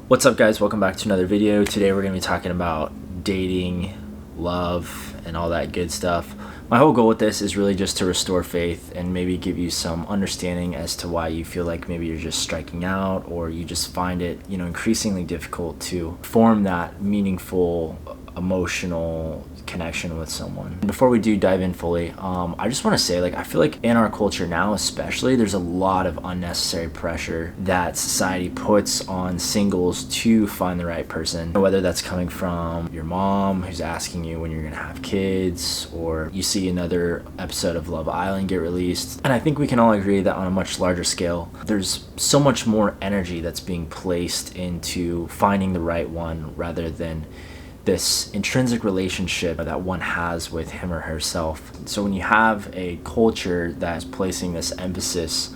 What's up, guys? Welcome back to another video. Today we're going to be talking about dating, love, and all that good stuff. My whole goal with this is really just to restore faith and maybe give you some understanding as to why you feel like maybe you're just striking out, or you just find it, increasingly difficult to form that meaningful emotional connection with someone. Before we do dive in fully, I just want to say, I feel like in our culture now especially, there's a lot of unnecessary pressure that society puts on singles to find the right person, whether that's coming from your mom who's asking you when you're gonna have kids, or you see another episode of Love Island get released. And I think we can all agree that on a much larger scale, there's so much more energy that's being placed into finding the right one rather than this intrinsic relationship that one has with him or herself. So when you have a culture that's placing this emphasis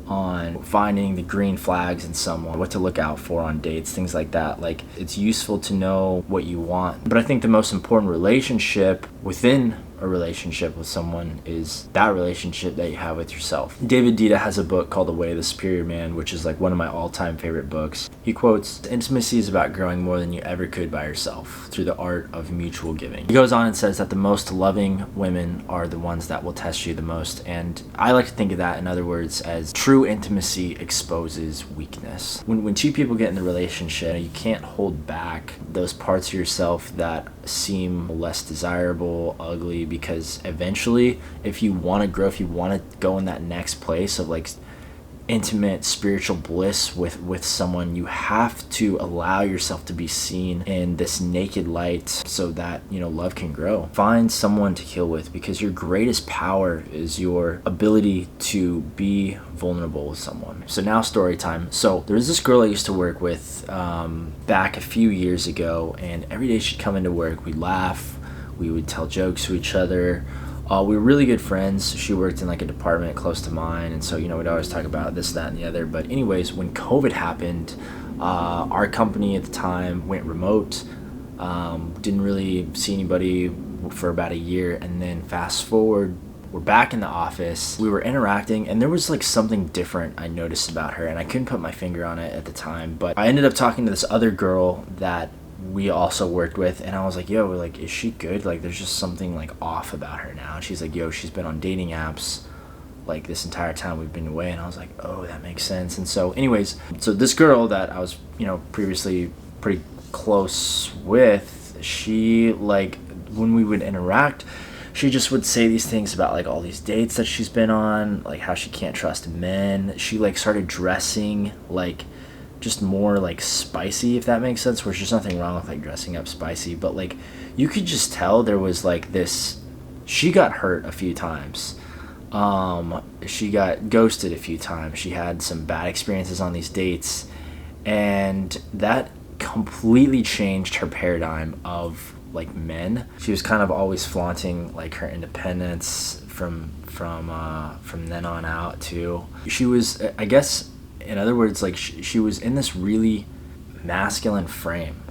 on finding the green flags in someone, what to look out for on dates, things like that, it's useful to know what you want. But I think the most important relationship within a relationship with someone is that relationship that you have with yourself. David Dita has a book called The Way of the Superior Man, which is one of my all-time favorite books. He quotes, "Intimacy is about growing more than you ever could by yourself through the art of mutual giving." He goes on and says that the most loving women are the ones that will test you the most. And I like to think of that, in other words, as true intimacy exposes weakness. When two people get in the relationship, you can't hold back those parts of yourself that seem less desirable, ugly, because eventually, if you want to grow, if you want to go in that next place of intimate spiritual bliss with someone, you have to allow yourself to be seen in this naked light so that love can grow. Find someone to heal with, because your greatest power is your ability to be vulnerable with someone. So now story time. So there was this girl I used to work with back a few years ago, and every day she'd come into work, we'd laugh, we would tell jokes to each other. We were really good friends. She worked in a department close to mine, and so we'd always talk about this, that, and the other. But anyways, when COVID happened, our company at the time went remote. Didn't really see anybody for about a year, and then fast forward, we're back in the office. We were interacting, and there was something different I noticed about her, and I couldn't put my finger on it at the time. But I ended up talking to this other girl that we also worked with, and I was like, yo, is she good? There's just something off about her now. And she's like, yo, she's been on dating apps this entire time we've been away. And I was like, oh, that makes sense. And so anyways, so this girl that I was previously pretty close with, she when we would interact, she just would say these things about all these dates that she's been on, how she can't trust men. She started dressing just more spicy, if that makes sense, where there's just nothing wrong with dressing up spicy, but you could just tell there was this, she got hurt a few times, she got ghosted a few times, she had some bad experiences on these dates, and that completely changed her paradigm of men. She was kind of always flaunting her independence from then on out too. She was, I guess, in other words, she was in this really masculine frame.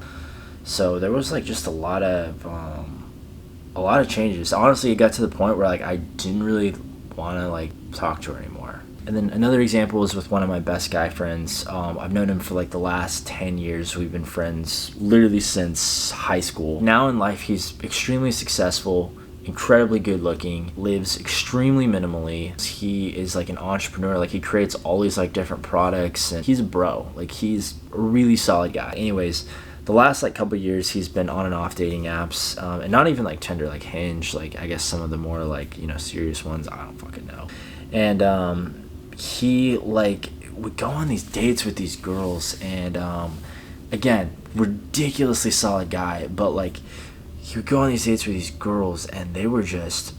So there was just a lot of changes. Honestly, it got to the point where I didn't really want to talk to her anymore. And then another example is with one of my best guy friends. I've known him for the last 10 years. We've been friends literally since high school. Now in life, he's extremely successful, incredibly good looking, lives extremely minimally. He is an entrepreneur. He creates all these different products, and he's a bro. He's a really solid guy. Anyways, the last couple years he's been on and off dating apps, and not even Tinder, Hinge, I guess some of the more serious ones, I don't fucking know. And he would go on these dates with these girls, and again, ridiculously solid guy, but he would go on these dates with these girls, and they were just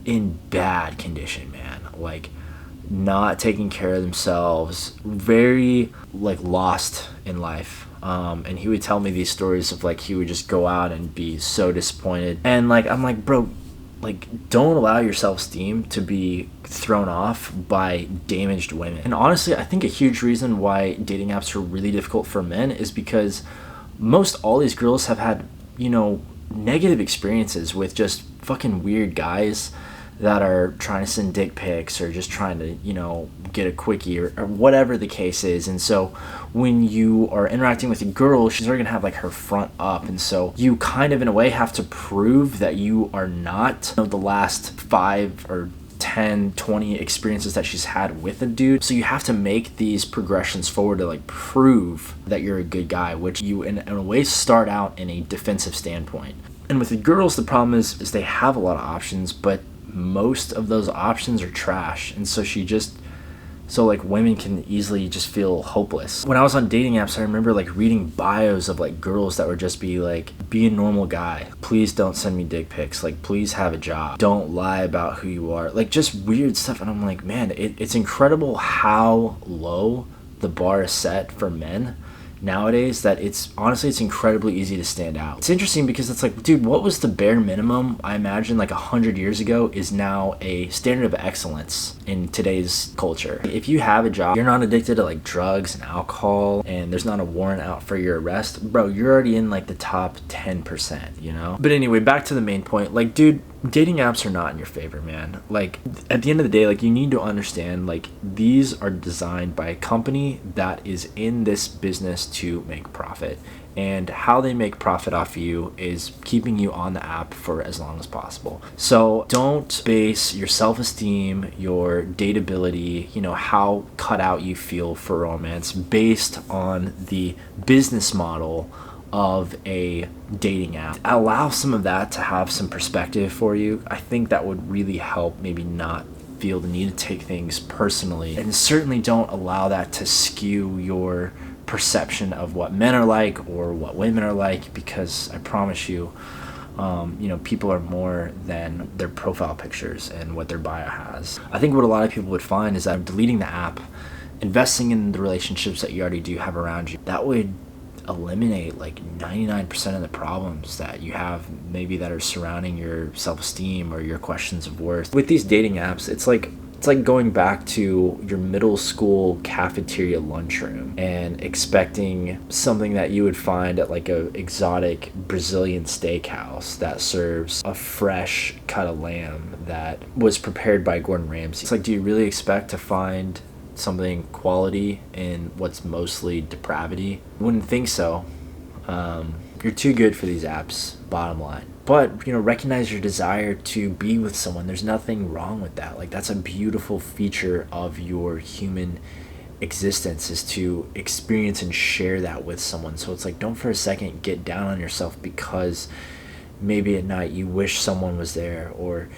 in bad condition, man. Not taking care of themselves, very lost in life. And he would tell me these stories of he would just go out and be so disappointed, and I'm bro, don't allow your self-esteem to be thrown off by damaged women. And honestly, I think a huge reason why dating apps are really difficult for men is because most all these girls have had negative experiences with just fucking weird guys that are trying to send dick pics or just trying to, get a quickie or whatever the case is. And so when you are interacting with a girl, she's already gonna have like her front up, and so you kind of in a way have to prove that you are not, the last 5 or 10, 20 experiences that she's had with a dude. So you have to make these progressions forward to like prove that you're a good guy, which you in a way start out in a defensive standpoint. And with the girls, the problem is they have a lot of options, but most of those options are trash. And so like women can easily just feel hopeless. When I was on dating apps, I remember like reading bios of like girls that would just be like, be a normal guy. Please don't send me dick pics. Like, please have a job. Don't lie about who you are. Like, just weird stuff. And I'm like, man, it's incredible how low the bar is set for men nowadays, that it's incredibly easy to stand out. It's interesting because it's like, dude, what was the bare minimum, I imagine, like 100 years ago is now a standard of excellence in today's culture. If you have a job, you're not addicted to like drugs and alcohol, and there's not a warrant out for your arrest, bro, you're already in like the top 10%, But anyway, back to the main point. Like, dude, dating apps are not in your favor, man. Like, at the end of the day, like, you need to understand, like, these are designed by a company that is in this business to make profit, and how they make profit off you is keeping you on the app for as long as possible. So don't base your self-esteem, your dateability, how cut out you feel for romance based on the business model of a dating app. Allow some of that to have some perspective for you. I think that would really help maybe not feel the need to take things personally, and certainly don't allow that to skew your perception of what men are like or what women are like, because I promise you, people are more than their profile pictures and what their bio has. I think what a lot of people would find is that deleting the app, investing in the relationships that you already do have around you, that would eliminate like 99% of the problems that you have maybe that are surrounding your self-esteem or your questions of worth. With these dating apps, it's like going back to your middle school cafeteria lunchroom and expecting something that you would find at like a exotic Brazilian steakhouse that serves a fresh cut of lamb that was prepared by Gordon Ramsay. It's like, do you really expect to find something quality in what's mostly depravity? Wouldn't think so. You're too good for these apps, bottom line. But recognize your desire to be with someone. There's nothing wrong with that. Like, that's a beautiful feature of your human existence, is to experience and share that with someone. So it's like, don't for a second get down on yourself because maybe at night you wish someone was there, or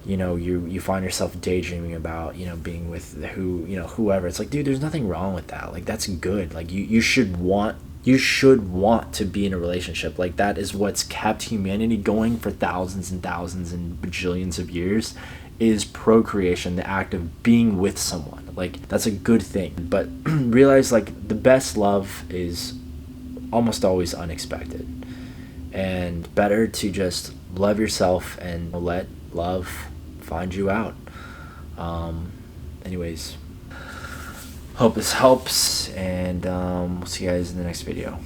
you find yourself daydreaming about being with whoever. It's like, dude, there's nothing wrong with that. Like, that's good. Like, you should want to be in a relationship. Like, that is what's kept humanity going for thousands and thousands and bajillions of years, is procreation, the act of being with someone. Like, that's a good thing. But realize, like, the best love is almost always unexpected, and better to just love yourself and let love find you out. Anyways, hope this helps, and we'll see you guys in the next video.